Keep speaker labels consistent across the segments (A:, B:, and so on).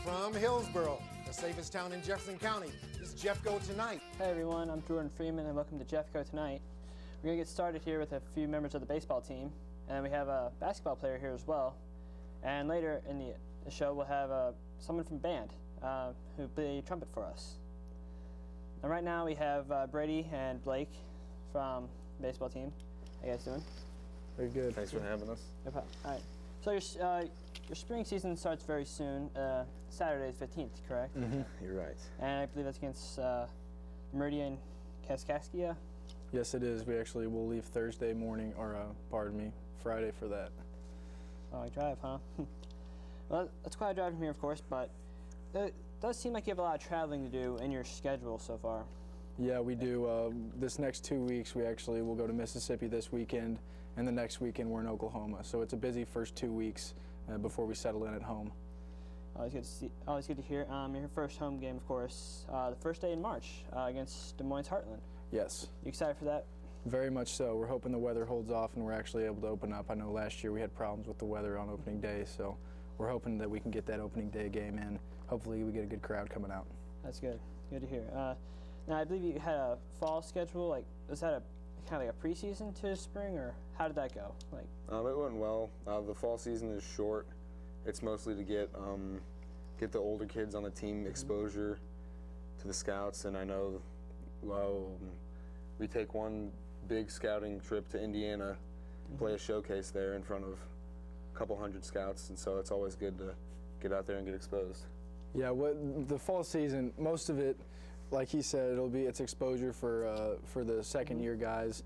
A: From Hillsboro, the safest town in Jefferson County, this is Jeffco Tonight.
B: Hey everyone, I'm Jordan Freeman and welcome to Jeffco Tonight. We're going to get started here with a few members of the baseball team, and we have a basketball player here as well. And later in the show we'll have someone from band who play trumpet for us. And right now we have Brady and Blake from the baseball team. How you guys doing?
C: Very good.
D: Thanks for having us.
B: No problem. All right. So your spring season starts very soon, Saturday the 15th, correct?
C: Mm-hmm.
D: You're right.
B: And I believe that's against Meridian Kaskaskia.
C: Yes, it is. We actually will leave Thursday morning, or Friday for that.
B: Long drive, huh? Well, that's quite a drive from here, of course, but it does seem like you have a lot of traveling to do in your schedule so far.
C: Yeah, we do. This next 2 weeks, we actually will go to Mississippi this weekend, and the next weekend we're in Oklahoma. So it's a busy first 2 weeks before we settle in at home.
B: Always good to see. Always good to hear. Your first home game, of course, the first day in March against Des Moines Heartland.
C: Yes.
B: You excited for that?
C: Very much so. We're hoping the weather holds off and we're actually able to open up. I know last year we had problems with the weather on opening day, so we're hoping that we can get that opening day game in. Hopefully we get a good crowd coming out. That's
B: good. Good to hear. Now I believe you had a fall schedule. Like, was that kind of like a preseason to spring, or how did that go? Like,
D: it went well. The fall season is short. It's mostly to get the older kids on the team exposure to the scouts, and I know we take one big scouting trip to Indiana, play a showcase there in front of a couple hundred scouts, and so it's always good to get out there and get exposed.
C: Yeah, the fall season, most of it, like he said, it's exposure for the second year guys,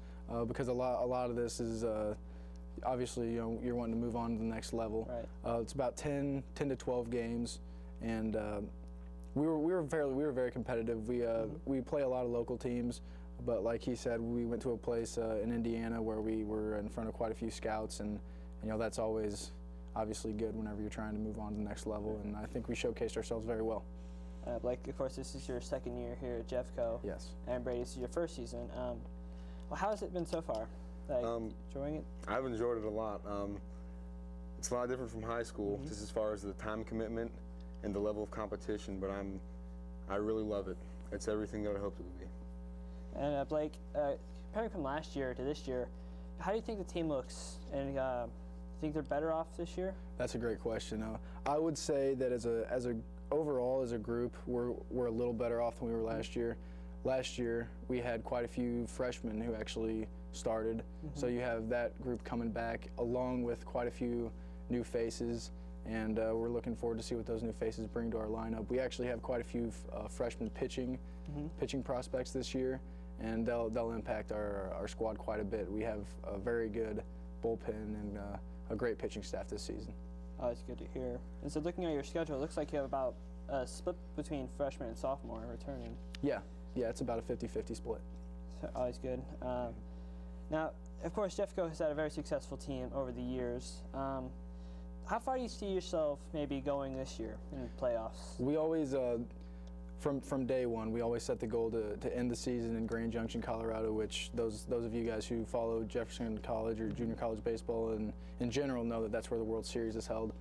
C: because a lot of this is obviously you're wanting to move on to the next level.
B: Right.
C: It's about 10 to 12 games, and we were very competitive. We play a lot of local teams, but like he said, we went to a place in Indiana where we were in front of quite a few scouts, and that's always obviously good whenever you're trying to move on to the next level, and I think we showcased ourselves very well.
B: Blake, of course, this is your second year here at Jeffco.
C: Yes.
B: And Brady, this is your first season. Well, how has it been so far? Enjoying it?
D: I've enjoyed it a lot. It's a lot different from high school, just as far as the time commitment and the level of competition, but I really love it. It's everything that I hoped it would be.
B: And Blake, comparing from last year to this year, how do you think the team looks? And do you think they're better off this year?
C: That's a great question. I would say that overall as a group, we're a little better off than we were last year. Last year, we had quite a few freshmen who actually started, so you have that group coming back along with quite a few new faces, and we're looking forward to see what those new faces bring to our lineup. We actually have quite a few freshmen pitching prospects this year, and they'll impact our squad quite a bit. We have a very good bullpen and a great pitching staff this season.
B: Oh, it's good to hear. And so looking at your schedule, it looks like you have about a split between freshman and sophomore returning.
C: Yeah, it's about a 50-50 split.
B: So, always good. Now, of course, Jeffco has had a very successful team over the years. How far do you see yourself maybe going this year in the playoffs?
C: We always, from day one, we always set the goal to end the season in Grand Junction, Colorado, which those of you guys who follow Jefferson College or junior college baseball and in general know that that's where the World Series is held.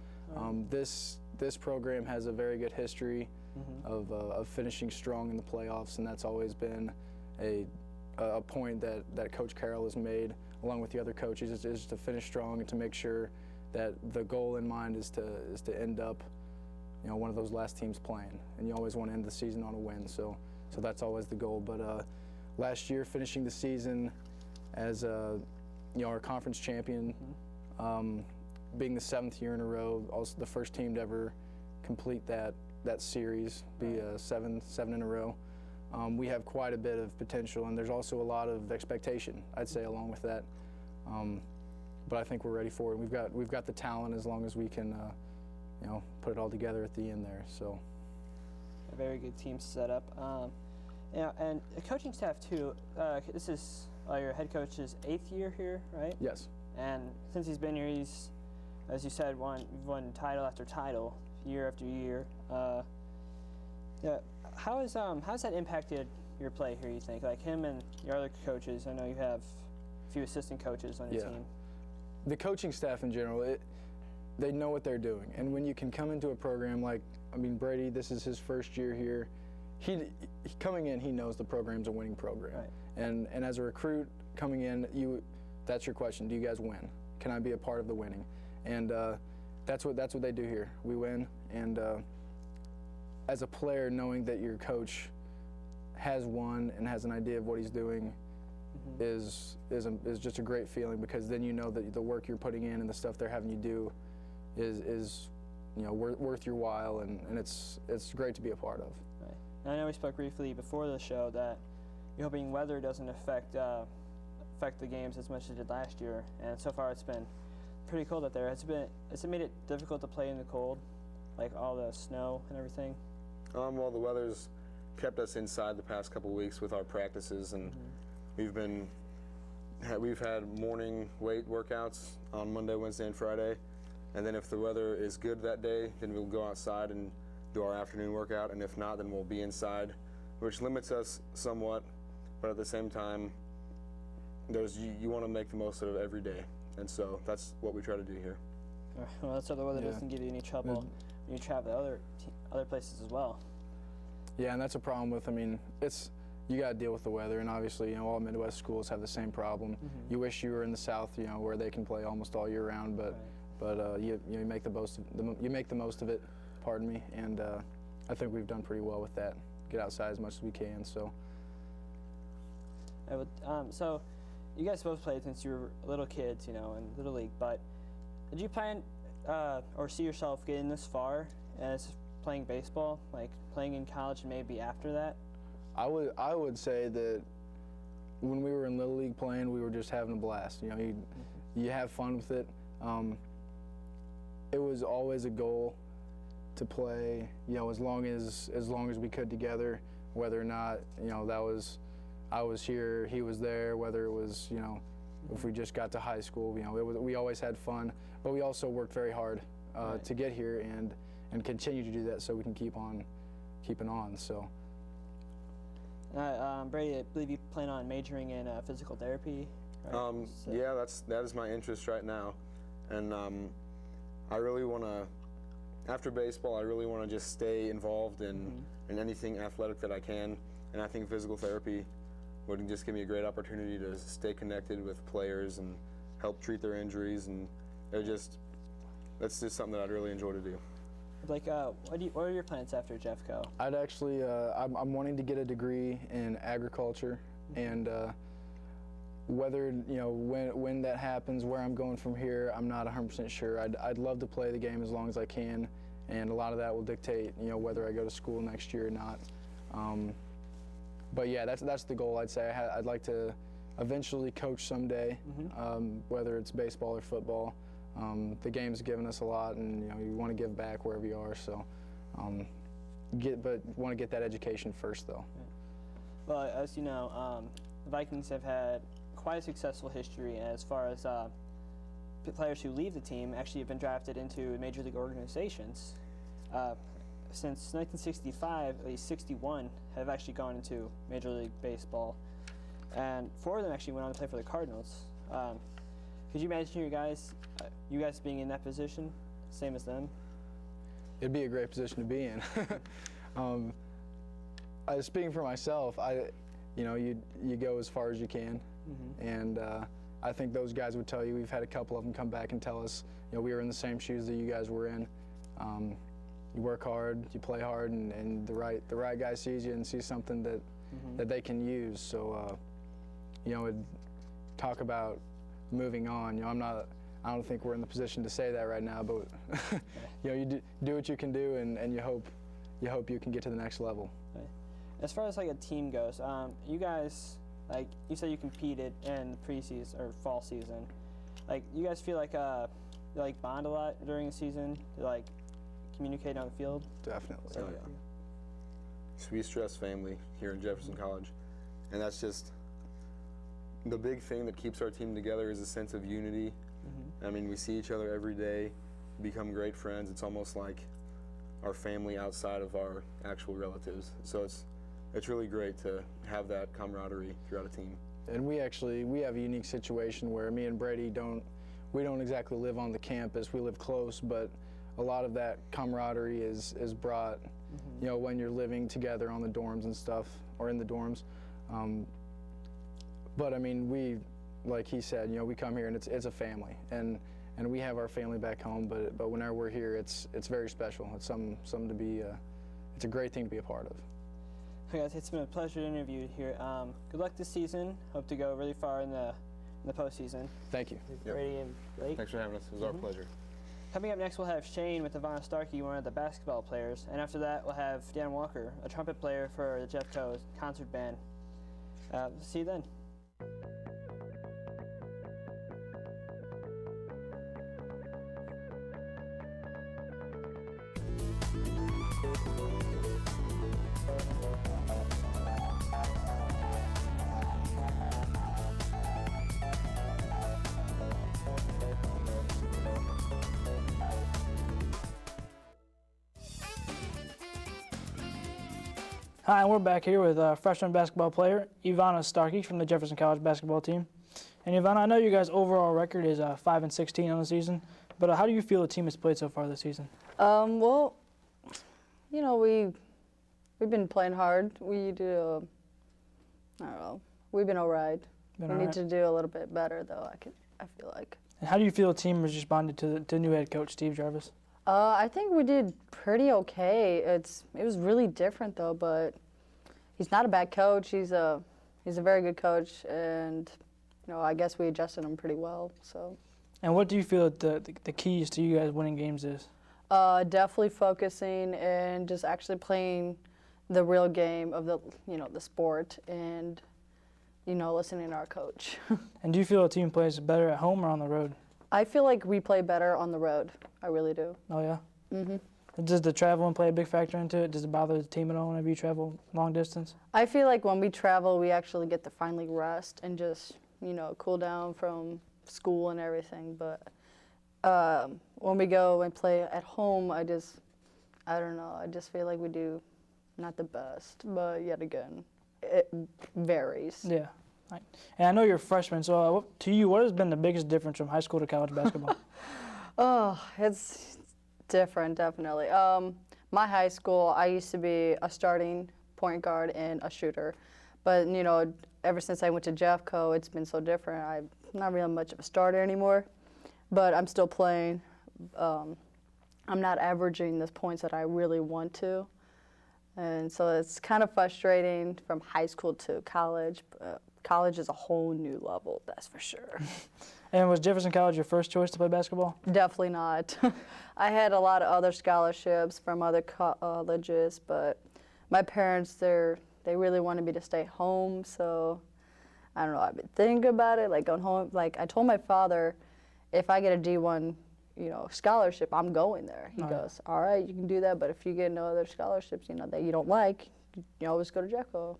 C: This program has a very good history of finishing strong in the playoffs, and that's always been a point that Coach Carroll has made, along with the other coaches, is to finish strong and to make sure that the goal in mind is to end up, one of those last teams playing, and you always want to end the season on a win. So that's always the goal. But last year, finishing the season as our conference champion, being the 7th year in a row, also the first team to ever complete that series, be 7 in a row. We have quite a bit of potential, and there's also a lot of expectation, I'd say, along with that. But I think we're ready for it. We've got the talent as long as we can, put it all together at the end there. So,
B: a very good team setup. And the coaching staff too. This is your head coach's 8th year here, right?
C: Yes.
B: And since he's been here, he's, as you said, won title after title, year after year. How's that impacted your play here, you think? Like him and your other coaches, I know you have a few assistant coaches on your team.
C: The coaching staff in general, they know what they're doing. And when you can come into a program like I mean, Brady, this is his first year here. He coming in, he knows the program's a winning program.
B: Right.
C: And as a recruit coming in, that's your question. Do you guys win? Can I be a part of the winning? And that's what they do here. We win. And as a player, knowing that your coach has won and has an idea of what he's doing is just a great feeling, because then you know that the work you're putting in and the stuff they're having you do is worth your while, and it's great to be a part of.
B: Right. And I know we spoke briefly before the show that you're hoping weather doesn't affect the games as much as it did last year, and so far it's been pretty cold out there. Has it made it difficult to play in the cold, like all the snow and everything?
D: Well, the weather's kept us inside the past couple weeks with our practices, and we've had morning weight workouts on Monday, Wednesday, and Friday, and then if the weather is good that day, then we'll go outside and do our afternoon workout, and if not, then we'll be inside, which limits us somewhat, but at the same time, you want to make the most of every day, and so that's what we try to do here.
B: Well, that's so the weather doesn't give you any trouble when you travel to other places as well.
C: Yeah, and that's a problem with, you got to deal with the weather, and obviously, all Midwest schools have the same problem. You wish you were in the South, where they can play almost all year round, but you make the most of it, pardon me, and I think we've done pretty well with that. Get outside as much as we can. So.
B: So, you guys both played since you were little kids, in Little League, but did you plan or see yourself getting this far as playing baseball, like playing in college and maybe after that?
C: I would say that when we were in Little League playing, we were just having a blast. You have fun with it. It was always a goal to play, as long as we could together, whether or not, I was here, he was there, whether it was, if we just got to high school, we always had fun, but we also worked very hard to get here and continue to do that so we can keep on keeping on. So.
B: Brady, I believe you plan on majoring in physical therapy, right?
D: Yeah, that is my interest right now, and I really want to, after baseball, I really want to just stay involved in anything athletic that I can, and I think physical therapy would just give me a great opportunity to stay connected with players and help treat their injuries, and that's just something that I'd really enjoy to do.
B: Like, what are your plans after Jeffco?
C: I'd actually, I'm wanting to get a degree in agriculture, and whether, when that happens, where I'm going from here, I'm not 100% sure. I'd love to play the game as long as I can, and a lot of that will dictate, whether I go to school next year or not. But yeah, that's the goal. I'd say I'd like to eventually coach someday, whether it's baseball or football. The game's given us a lot, and you want to give back wherever you are. So, but want to get that education first, though.
B: Yeah. Well, as you know, the Vikings have had quite a successful history as far as players who leave the team actually have been drafted into major league organizations. Since 1965, at least 61 have actually gone into Major League Baseball, and 4 of them actually went on to play for the Cardinals. Could you imagine you guys being in that position, same as them?
C: It'd be a great position to be in. Speaking for myself, you go as far as you can, and I think those guys would tell you. We've had a couple of them come back and tell us, we were in the same shoes that you guys were in. You work hard, you play hard, and the right guy sees you and sees something that they can use. So, talk about moving on. I don't think we're in the position to say that right now, but you do what you can do, and you hope you can get to the next level.
B: Right. As far as like a team goes, you guys, like you said, you competed in preseason or fall season. Like, you guys feel like you bond a lot during the season, to communicate on the field?
C: Definitely.
D: So, yeah. So we stress family here in Jefferson College, and that's just the big thing that keeps our team together is a sense of unity. We see each other every day, become great friends. It's almost like our family outside of our actual relatives. So it's really great to have that camaraderie throughout a team.
C: And we have a unique situation where me and Brady don't exactly live on the campus. We live close, but a lot of that camaraderie is brought, you know, when you're living together on the dorms and stuff, or in the dorms. But I mean, we, like he said, you know, we come here and it's a family, and we have our family back home. But whenever we're here, it's very special. It's something to be. It's a great thing to be a part of.
B: Okay, guys, it's been a pleasure to interview you here. Good luck this season. Hope to go really far in the postseason.
C: Thank you.
D: Yep.
B: Brady and Blake.
D: Thanks for having us. It was our pleasure.
B: Coming up next, we'll have Shane with Ivana Starkey, one of the basketball players. And after that, we'll have Dan Walker, a trumpet player for the Jeffco concert band. See you then.
E: Hi, and we're back here with freshman basketball player Ivana Starkey from the Jefferson College basketball team. And Ivana, I know you guys' overall record is 5-16 on the season, but how do you feel the team has played so far this season?
F: Well, you know, we've been playing hard. We do, I don't know, we've been all right. We need to do a little bit better, though, I feel like.
E: And how do you feel the team has responded to the new head coach, Steve Jarvis?
F: I think we did pretty okay. It was really different, though, but he's not a bad coach. He's a very good coach, and you know, I guess we adjusted him pretty well. So. And
E: what do you feel the keys to you guys winning games is?
F: Definitely focusing and just actually playing the real game of the sport, and listening to our coach.
E: And do you feel the team plays better at home or on the road?
F: I feel like we play better on the road. I really do.
E: Oh, yeah?
F: Mm-hmm.
E: Does the traveling play a big factor into it? Does it bother the team at all whenever you travel long distance?
F: I feel like when we travel, we actually get to finally rest and just, cool down from school and everything. But when we go and play at home, I don't know, I just feel like we do not the best. But yet again, it varies.
E: Yeah. Right. And I know you're a freshman, so to you, what has been the biggest difference from high school to college basketball?
F: Oh, it's different, definitely. My high school, I used to be a starting point guard and a shooter. But, ever since I went to Jeffco, it's been so different. I'm not really much of a starter anymore, but I'm still playing. I'm not averaging the points that I really want to. And so it's kind of frustrating from high school to college. College is a whole new level, that's for sure.
E: And was Jefferson College your first choice to play basketball?
F: Definitely not. I had a lot of other scholarships from other colleges, but my parents, they really wanted me to stay home, so I don't know, I've been thinking about it, like going home. Like I told my father, if I get a D1, scholarship, I'm going there. He goes, all right, you can do that, but if you get no other scholarships, that you don't like, you always go to Jeffco.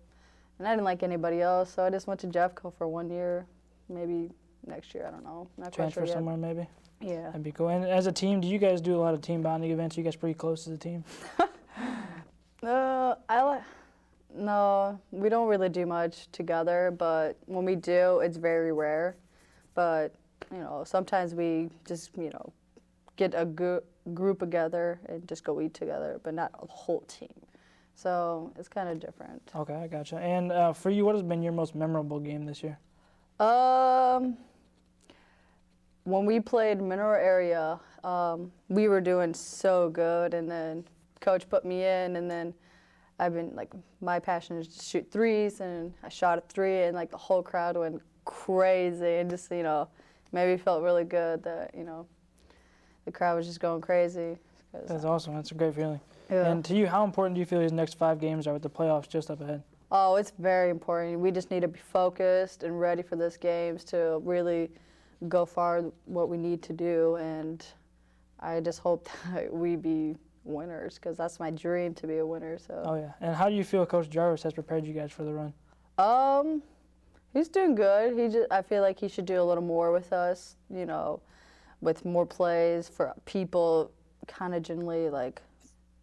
F: And I didn't like anybody else, so I just went to Jeffco for 1 year, maybe next year, I don't know. Not quite
E: Transfer
F: sure yet.
E: somewhere maybe?
F: Yeah.
E: That'd be cool. And as a team, do you guys do a lot of team bonding events? Are you guys pretty close as a team?
F: No, we don't really do much together, but when we do, it's very rare. But, sometimes we just, get a group together and just go eat together, but not a whole team. So it's kind of different.
E: Okay, I gotcha. And for you, what has been your most memorable game this year?
F: When we played Mineral Area, we were doing so good, and then coach put me in, and then I've been, my passion is to shoot threes, and I shot a three, and, the whole crowd went crazy, and just, maybe felt really good that, the crowd was just going crazy.
E: That's awesome. That's a great feeling.
F: Yeah.
E: And to you, how important do you feel these next 5 games are with the playoffs just up ahead?
F: Oh, it's very important. We just need to be focused and ready for these games to really go far what we need to do, and I just hope that we be winners, because that's my dream, to be a winner. So.
E: Oh, yeah. And how do you feel Coach Jarvis has prepared you guys for the run?
F: He's doing good. I feel like he should do a little more with us, with more plays for people kind of generally like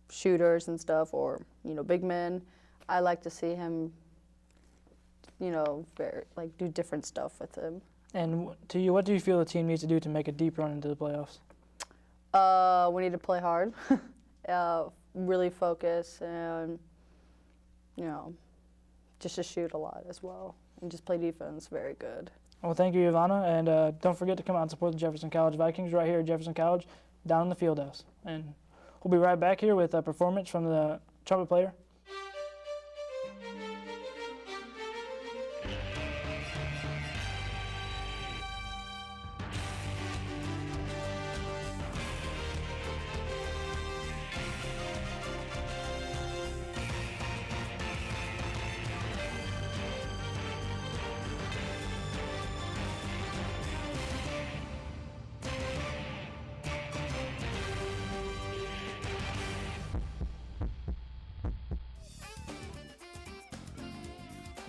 F: shooters and stuff, or, big men. I like to see him, do different stuff with him.
E: And to you, what do you feel the team needs to do to make a deep run into the playoffs?
F: We need to play hard, really focus, and just to shoot a lot as well, and just play defense very good.
E: Well, thank you, Ivana, and don't forget to come out and support the Jefferson College Vikings right here at Jefferson College, down in the field house. And we'll be right back here with a performance from the trumpet player.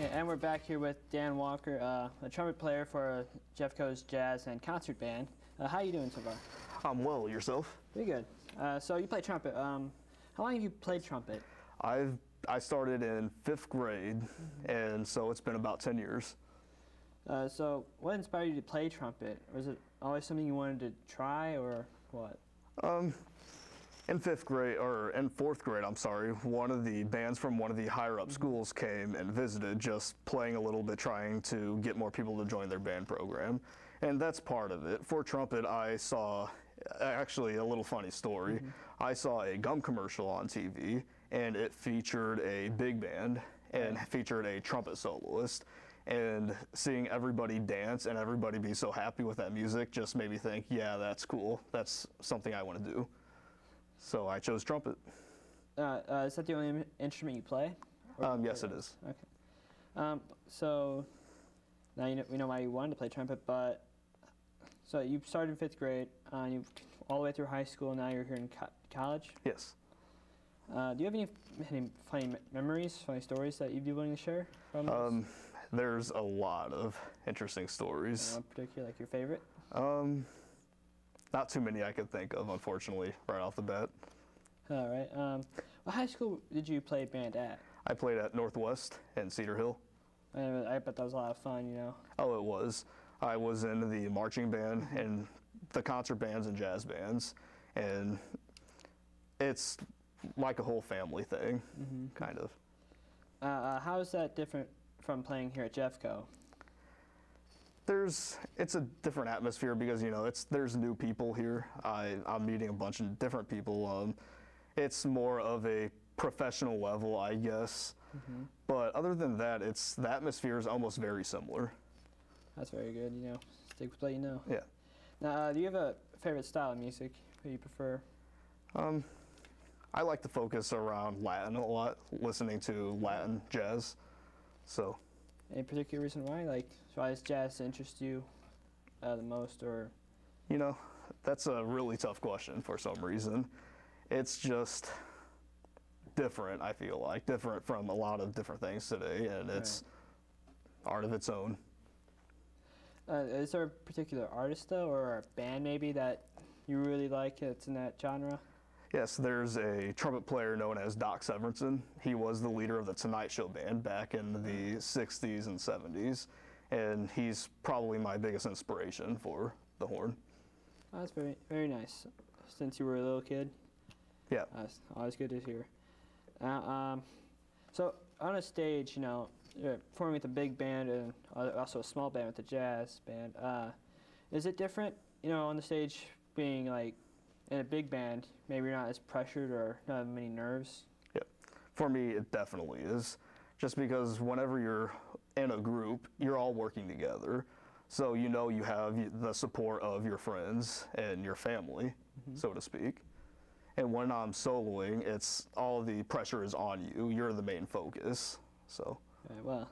B: Yeah, and we're back here with Dan Walker, a trumpet player for Jeffco's jazz and concert band. How are you doing so far?
G: I'm well. Yourself?
B: Pretty good. So you play trumpet. How long have you played trumpet?
G: I started in 5th grade, and so it's been about 10 years.
B: So what inspired you to play trumpet? Was it always something you wanted to try, or what?
G: In 5th grade, or in 4th grade, I'm sorry, one of the bands from one of the higher up schools came and visited, just playing a little bit, trying to get more people to join their band program. And that's part of it. For trumpet, I saw, actually a little funny story. I saw a gum commercial on TV, and it featured a big band and featured a trumpet soloist. And seeing everybody dance and everybody be so happy with that music just made me think, yeah, that's cool. That's something I want to do. So I chose trumpet.
B: Is that the only instrument you play?
G: Yes, it is.
B: Okay. So now we know why you wanted to play trumpet, but so you started in 5th grade, you all the way through high school. Now you're here in college.
G: Yes.
B: Do you have any funny memories, funny stories that you'd be willing to share from this?
G: There's a lot of interesting stories.
B: In particular, like your favorite?
G: Not too many I could think of, unfortunately, right off the bat.
B: All right. What high school did you play band at?
G: I played at Northwest in Cedar Hill.
B: I bet that was a lot of fun,
G: Oh, it was. I was in the marching band and the concert bands and jazz bands, and it's like a whole family thing, kind of.
B: How is that different from playing here at Jeffco?
G: It's a different atmosphere because there's new people here. I'm meeting a bunch of different people. It's more of a professional level, I guess. But other than that, the atmosphere is almost very similar.
B: That's very good. Stick with what you know.
G: Yeah.
B: Now, do you have a favorite style of music that you prefer?
G: I like to focus around Latin a lot, listening to Latin jazz. So.
B: Any particular reason why? Why does jazz interest you the most, or?
G: That's a really tough question for some reason. It's just different, I feel like. Different from a lot of different things today, and it's art of its own.
B: Is there a particular artist, though, or a band maybe that you really like that's in that genre?
G: Yes, there's a trumpet player known as Doc Severinsen. He was the leader of the Tonight Show band back in the 60s and 70s, and he's probably my biggest inspiration for the horn.
B: Oh, that's very, very nice. Since you were a little kid?
G: Yeah.
B: That's always good to hear. So on a stage, you're performing with a big band and also a small band with the jazz band. Is it different, on the stage being in a big band, maybe you're not as pressured or not as many nerves?
G: Yeah, for me it definitely is. Just because whenever you're in a group, you're all working together. So you have the support of your friends and your family, so to speak. And when I'm soloing, all the pressure is on you. You're the main focus, so.
B: Okay, well,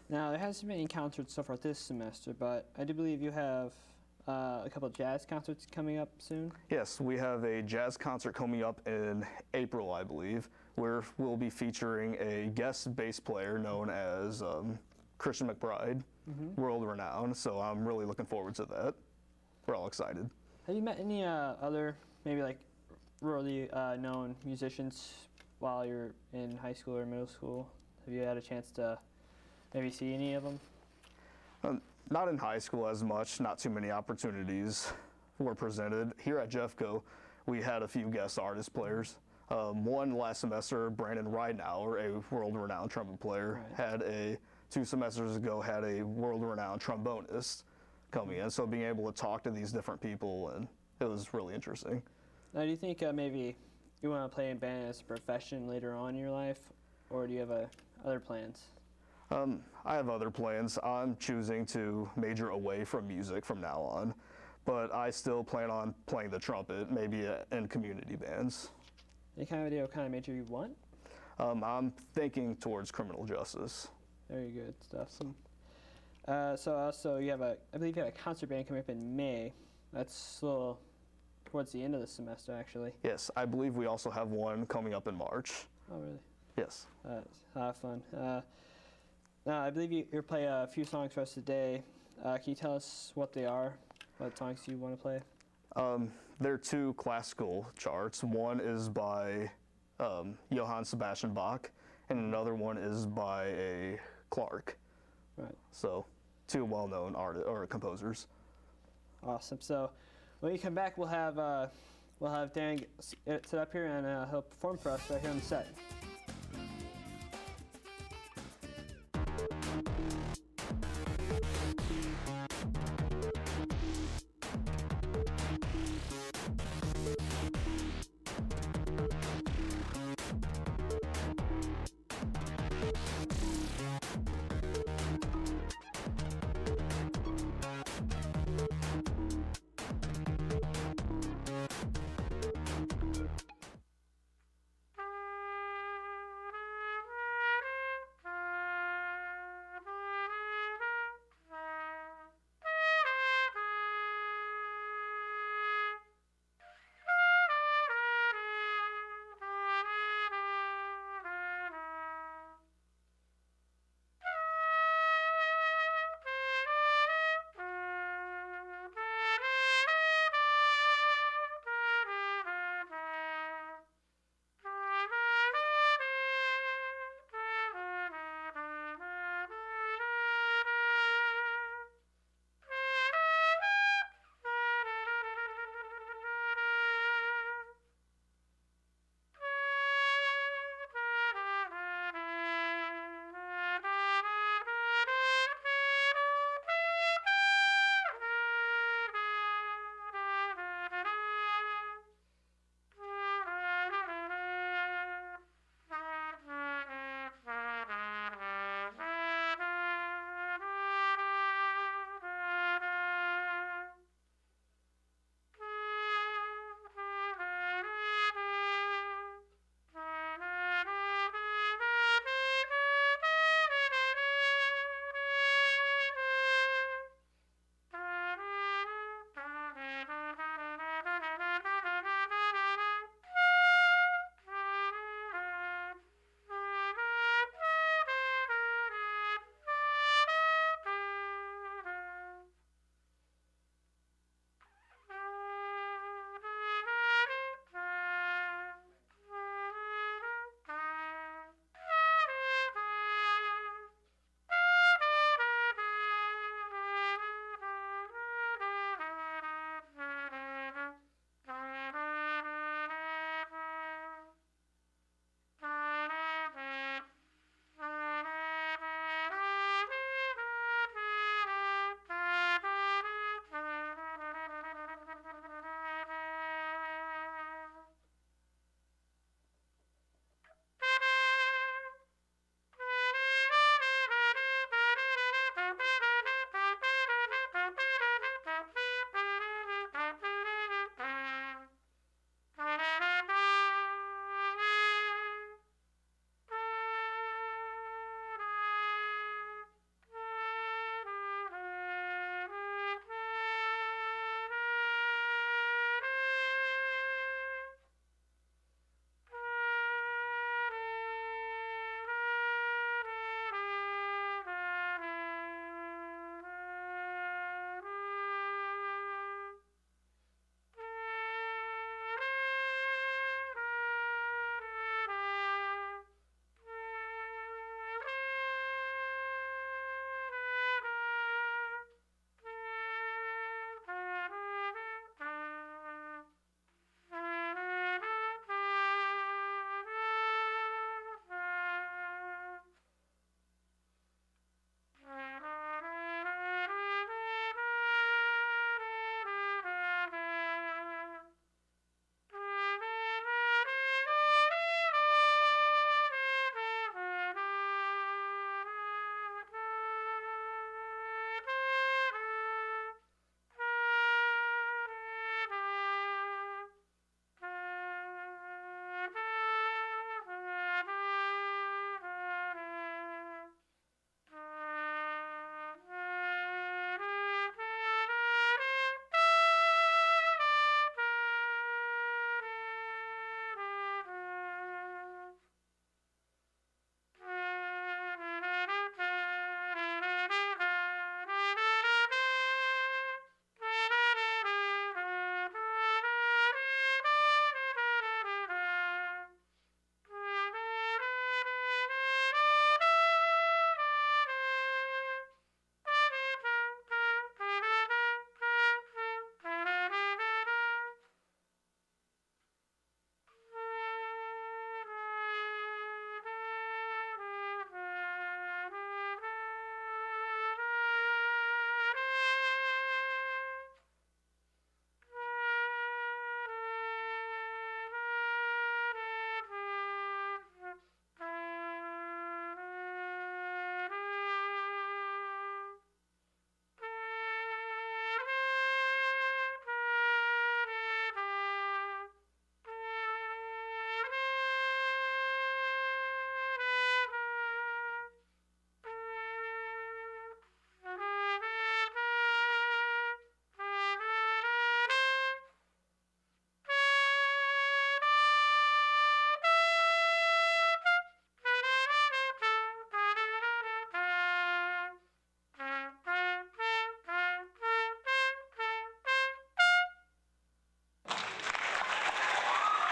B: now there hasn't been any concerts so far this semester, but I do believe you have a couple of jazz concerts coming up soon?
G: Yes, we have a jazz concert coming up in April, I believe, where we'll be featuring a guest bass player known as Christian McBride, world-renowned, so I'm really looking forward to that. We're all excited.
B: Have you met any other, maybe really known musicians while you're in high school or middle school? Have you had a chance to maybe see any of them?
G: Not in high school as much, not too many opportunities were presented. Here at Jeffco, we had a few guest artist players. One last semester, Brandon Ridenauer, a world-renowned trumpet player, had 2 semesters ago had a world-renowned trombonist coming in. So being able to talk to these different people, and it was really interesting.
B: Now, do you think maybe you want to play in band as a profession later on in your life, or do you have other plans?
G: I have other plans. I'm choosing to major away from music from now on, but I still plan on playing the trumpet, maybe in community bands.
B: Any kind of idea what kind of major you want?
G: I'm thinking towards criminal justice.
B: Very good stuff. So also I believe you have a concert band coming up in May. That's a little towards the end of the semester, actually.
G: Yes, I believe we also have one coming up in March.
B: Oh, really?
G: Yes.
B: That's fun. Now, I believe you'll play a few songs for us today. Can you tell us what they are? What songs you want to play?
G: There are 2 classical charts. One is by Johann Sebastian Bach, and another one is by a Clark.
B: Right.
G: So 2 well-known artists or composers.
B: Awesome. So when you come back, we'll have Dan sit up here and he'll perform for us right here on the set.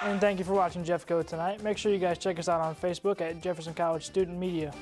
E: And thank you for watching Jeffco tonight. Make sure you guys check us out on Facebook at Jefferson College Student Media.